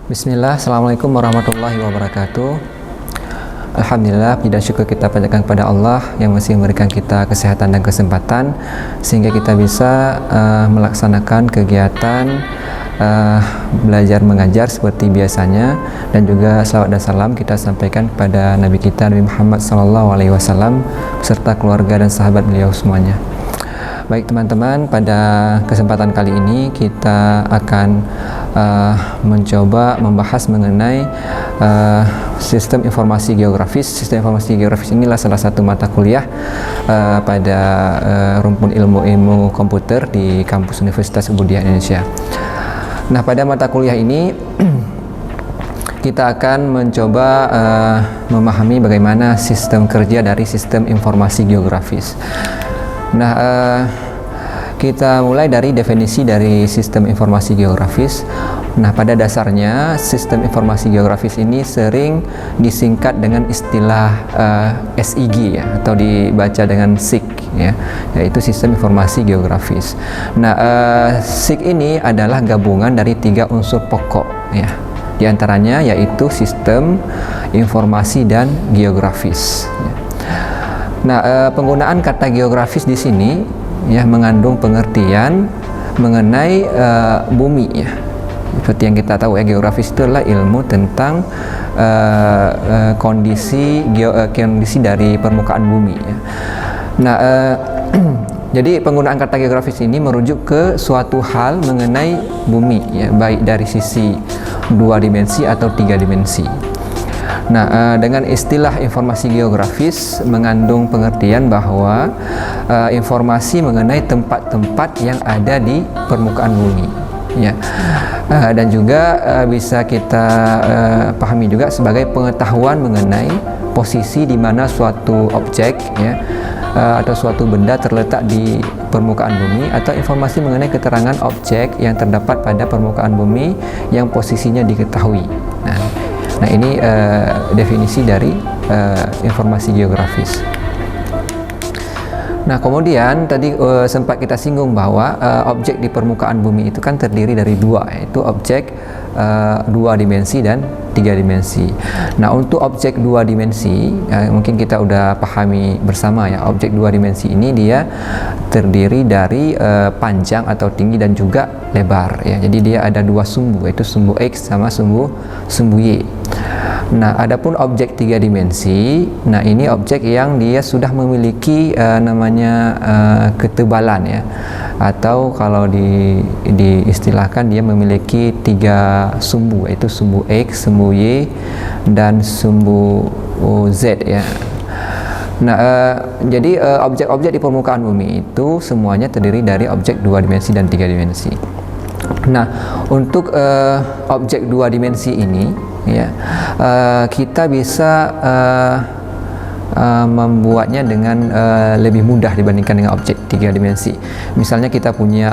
Bismillah, Assalamualaikum warahmatullahi wabarakatuh. Alhamdulillah, puji dan syukur kita panjatkan kepada Allah yang masih memberikan kita kesehatan dan kesempatan sehingga kita bisa melaksanakan kegiatan belajar mengajar seperti biasanya, dan juga salawat dan salam kita sampaikan kepada Nabi kita Nabi Muhammad SAW beserta keluarga dan sahabat beliau semuanya. Baik teman-teman, pada kesempatan kali ini kita akan mencoba membahas mengenai sistem informasi geografis. Sistem informasi geografis inilah salah satu mata kuliah pada rumpun ilmu komputer di kampus Universitas Kebudian Indonesia. Nah, pada mata kuliah ini kita akan mencoba memahami bagaimana sistem kerja dari sistem informasi geografis. Nah, kita mulai dari definisi dari sistem informasi geografis. Nah, pada dasarnya sistem informasi geografis ini sering disingkat dengan istilah SIG ya, atau dibaca dengan SIG ya, yaitu sistem informasi geografis. Nah, SIG ini adalah gabungan dari 3 unsur pokok ya. Di antaranya yaitu sistem, informasi, dan geografis ya. Nah, penggunaan kata geografis di sini ya mengandung pengertian mengenai bumi ya. Seperti yang kita tahu ya, geografis itu adalah ilmu tentang kondisi dari permukaan bumi ya. Nah, jadi penggunaan kata geografis ini merujuk ke suatu hal mengenai bumi ya, baik dari sisi 2 dimensi atau 3 dimensi. Nah, dengan istilah informasi geografis mengandung pengertian bahwa informasi mengenai tempat-tempat yang ada di permukaan bumi ya, dan juga bisa kita pahami juga sebagai pengetahuan mengenai posisi di mana suatu objek ya atau suatu benda terletak di permukaan bumi, atau informasi mengenai keterangan objek yang terdapat pada permukaan bumi yang posisinya diketahui. Nah, ini definisi dari informasi geografis. Nah, kemudian tadi sempat kita singgung bahwa objek di permukaan bumi itu kan terdiri dari 2, yaitu objek 2 dimensi dan 3 dimensi. Nah, untuk objek 2 dimensi mungkin kita udah pahami bersama ya, objek 2 dimensi ini dia terdiri dari panjang atau tinggi dan juga lebar ya. Jadi dia ada 2 sumbu, yaitu sumbu X sama sumbu Y. Nah, adapun objek 3 dimensi, nah ini objek yang dia sudah memiliki ketebalan ya, atau kalau diistilahkan dia memiliki 3 sumbu, yaitu sumbu X, sumbu Y, dan sumbu Z ya. Nah, jadi objek-objek di permukaan bumi itu semuanya terdiri dari objek 2 dimensi dan 3 dimensi. Nah, untuk objek 2 dimensi ini ya, kita bisa membuatnya dengan lebih mudah dibandingkan dengan objek 3 dimensi. Misalnya kita punya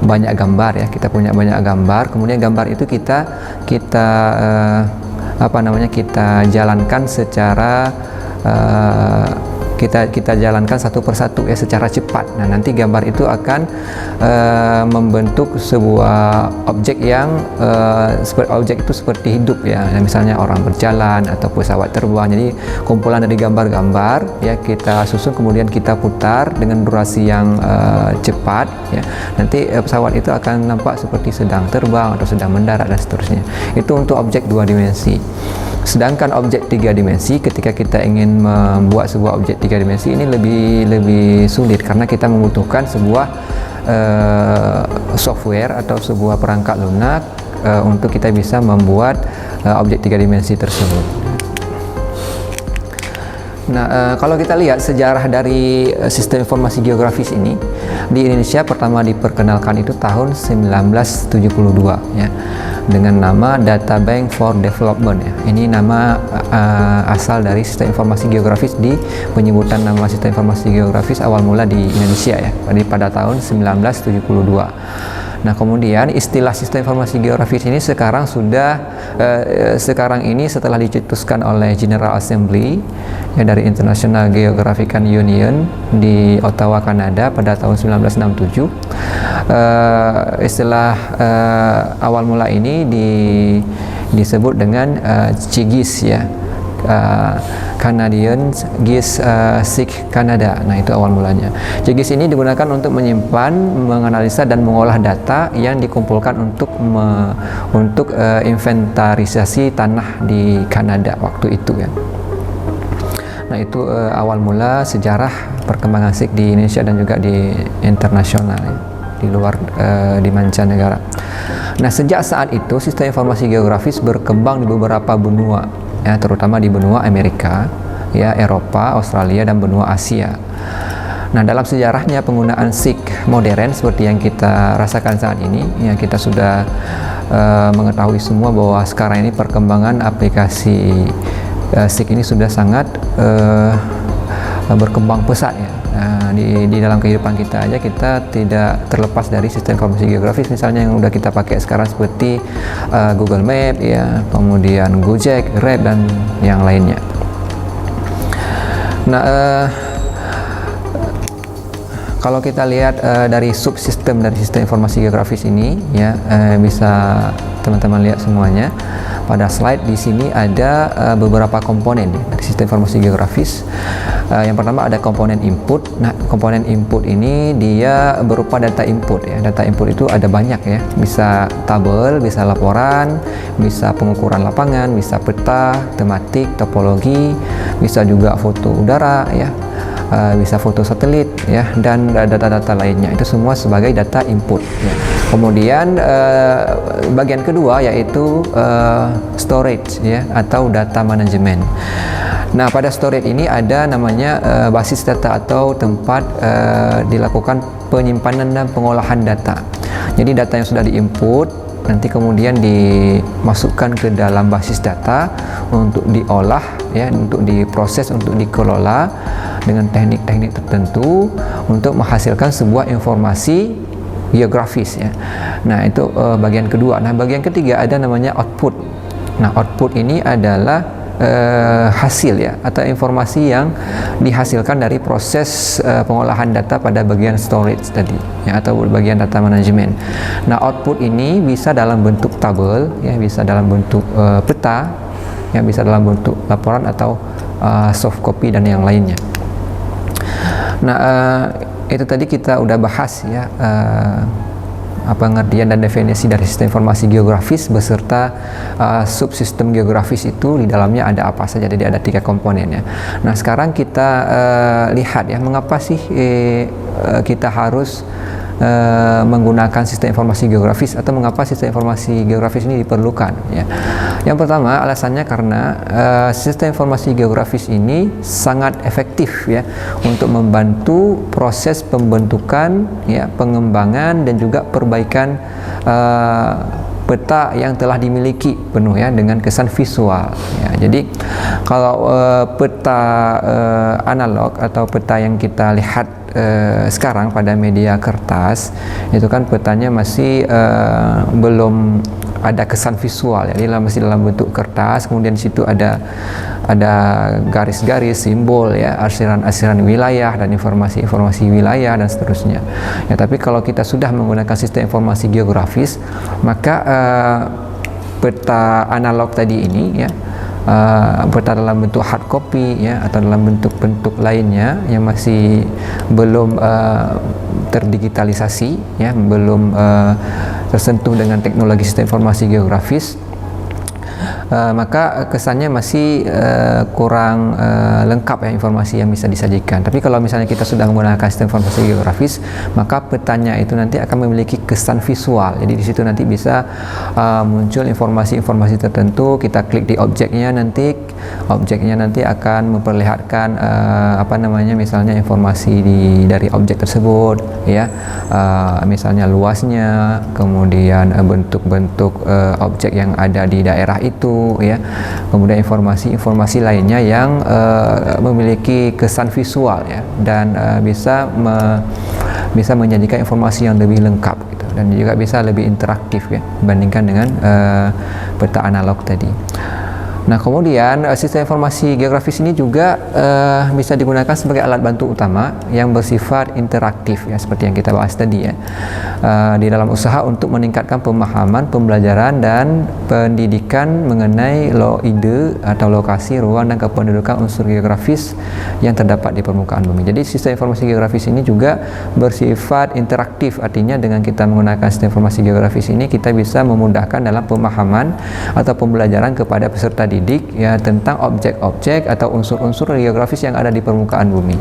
banyak gambar ya, kemudian gambar itu kita jalankan secara kita jalankan satu persatu ya, secara cepat. Nah, nanti gambar itu akan membentuk sebuah objek yang objek itu seperti hidup ya. Misalnya orang berjalan atau pesawat terbang. Jadi kumpulan dari gambar-gambar ya kita susun, kemudian kita putar dengan durasi yang cepat ya. Nanti pesawat itu akan nampak seperti sedang terbang atau sedang mendarat dan seterusnya. Itu untuk objek 2 dimensi. Sedangkan objek 3 dimensi, ketika kita ingin membuat sebuah objek 3 dimensi ini lebih sulit, karena kita membutuhkan sebuah software atau sebuah perangkat lunak untuk kita bisa membuat objek 3 dimensi tersebut. Nah, kalau kita lihat sejarah dari sistem informasi geografis ini, di Indonesia pertama diperkenalkan itu tahun 1972 ya, dengan nama Data Bank for Development ya. Ini nama asal dari sistem informasi geografis, di penyebutan nama sistem informasi geografis awal mula di Indonesia ya, pada tahun 1972. Nah, kemudian istilah sistem informasi geografis ini sekarang ini setelah dicetuskan oleh General Assembly ya, dari International Geographical Union di Ottawa, Kanada pada tahun 1967. Istilah awal mula ini disebut dengan CGIS ya, Canadian Geophysics Canada. Nah, itu awal mulanya. CGIS ini digunakan untuk menyimpan, menganalisa dan mengolah data yang dikumpulkan untuk inventarisasi tanah di Kanada waktu itu ya. Nah, itu awal mula sejarah perkembangan SIG di Indonesia dan juga di internasional ya, di luar di mancanegara. Nah, sejak saat itu sistem informasi geografis berkembang di beberapa benua ya, terutama di benua Amerika ya, Eropa, Australia, dan benua Asia. Nah, dalam sejarahnya penggunaan SIG modern seperti yang kita rasakan saat ini ya, kita sudah mengetahui semua bahwa sekarang ini perkembangan aplikasi SIG ini sudah sangat berkembang pesat ya. Di dalam kehidupan kita aja kita tidak terlepas dari sistem informasi geografis, misalnya yang udah kita pakai sekarang seperti Google Map ya, kemudian Gojek, Grab, dan yang lainnya. Nah, kalau kita lihat dari subsistem dari sistem informasi geografis ini ya, bisa teman-teman lihat semuanya. Pada slide di sini ada beberapa komponen ya, dari sistem informasi geografis. Yang pertama ada komponen input. Nah, komponen input ini dia berupa data input ya. Data input itu ada banyak ya, bisa tabel, bisa laporan, bisa pengukuran lapangan, bisa peta, tematik, topologi, bisa juga foto udara ya, bisa foto satelit ya, dan data-data lainnya. Itu semua sebagai data input ya. Kemudian bagian kedua yaitu storage ya, atau data manajemen. Nah, pada storage ini ada namanya basis data atau tempat dilakukan penyimpanan dan pengolahan data. Jadi data yang sudah diinput nanti kemudian dimasukkan ke dalam basis data untuk diolah ya, untuk diproses, untuk dikelola dengan teknik-teknik tertentu untuk menghasilkan sebuah informasi geografis ya. Nah, itu bagian kedua. Nah, bagian ketiga ada namanya output. Nah, output ini adalah hasil ya, atau informasi yang dihasilkan dari proses pengolahan data pada bagian storage tadi ya, atau bagian data manajemen. Nah, output ini bisa dalam bentuk tabel ya, bisa dalam bentuk peta ya, bisa dalam bentuk laporan atau soft copy dan yang lainnya. Nah, itu tadi kita udah bahas ya, pengertian dan definisi dari sistem informasi geografis beserta subsistem geografis itu di dalamnya ada apa saja. Jadi ada 3 komponennya. Nah, sekarang kita lihat ya, mengapa sih kita harus menggunakan sistem informasi geografis, atau mengapa sistem informasi geografis ini diperlukan ya. Yang pertama alasannya karena sistem informasi geografis ini sangat efektif ya untuk membantu proses pembentukan ya, pengembangan dan juga perbaikan peta yang telah dimiliki penuh ya, dengan kesan visual ya. Jadi kalau peta analog atau peta yang kita lihat sekarang pada media kertas itu kan petanya masih belum ada kesan visual ya, dia masih dalam bentuk kertas, kemudian di situ ada garis-garis, simbol ya, arsiran-arsiran wilayah dan informasi-informasi wilayah dan seterusnya ya. Tapi kalau kita sudah menggunakan sistem informasi geografis, maka peta analog tadi ini ya, peta dalam bentuk hard copy ya, atau dalam bentuk-bentuk lainnya yang masih belum terdigitalisasi ya, belum tersentuh dengan teknologi sistem informasi geografis, maka kesannya masih kurang lengkap ya informasi yang bisa disajikan. Tapi kalau misalnya kita sudah menggunakan sistem informasi geografis, maka petanya itu nanti akan memiliki kesan visual. Jadi di situ nanti bisa muncul informasi-informasi tertentu. Kita klik di objeknya nanti akan memperlihatkan misalnya informasi dari objek tersebut ya, misalnya luasnya, kemudian bentuk-bentuk objek yang ada di daerah itu ya, kemudian informasi-informasi lainnya yang memiliki kesan visual ya, dan bisa menyajikan informasi yang lebih lengkap gitu, dan juga bisa lebih interaktif ya dibandingkan dengan peta analog tadi. Nah, kemudian sistem informasi geografis ini juga bisa digunakan sebagai alat bantu utama yang bersifat interaktif ya, seperti yang kita bahas tadi ya, di dalam usaha untuk meningkatkan pemahaman, pembelajaran dan pendidikan mengenai ide atau lokasi, ruang dan kependudukan unsur geografis yang terdapat di permukaan bumi. Jadi sistem informasi geografis ini juga bersifat interaktif, artinya dengan kita menggunakan sistem informasi geografis ini kita bisa memudahkan dalam pemahaman atau pembelajaran kepada peserta didik ya tentang objek-objek atau unsur-unsur geografis yang ada di permukaan bumi.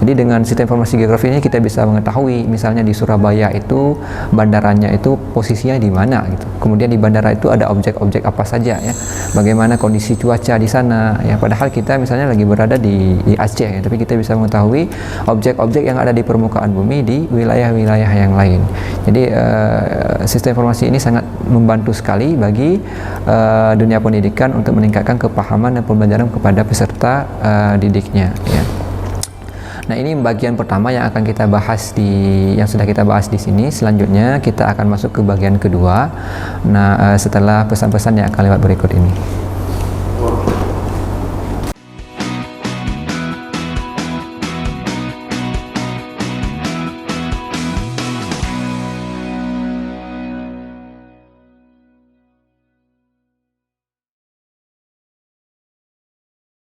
Jadi dengan sistem informasi geografis ini kita bisa mengetahui misalnya di Surabaya itu bandaranya itu posisinya di mana gitu. Kemudian di bandara itu ada objek-objek apa saja ya. Bagaimana kondisi cuaca di sana ya, padahal kita misalnya lagi berada di Aceh ya, tapi kita bisa mengetahui objek-objek yang ada di permukaan bumi di wilayah-wilayah yang lain. Jadi sistem informasi ini sangat membantu sekali bagi dunia pendidikan untuk meningkatkan kepahaman dan pembelajaran kepada peserta didiknya ya. Nah, ini bagian pertama yang akan kita bahas yang sudah kita bahas di sini. Selanjutnya kita akan masuk ke bagian kedua. Nah, setelah pesan-pesan yang akan lewat berikut ini.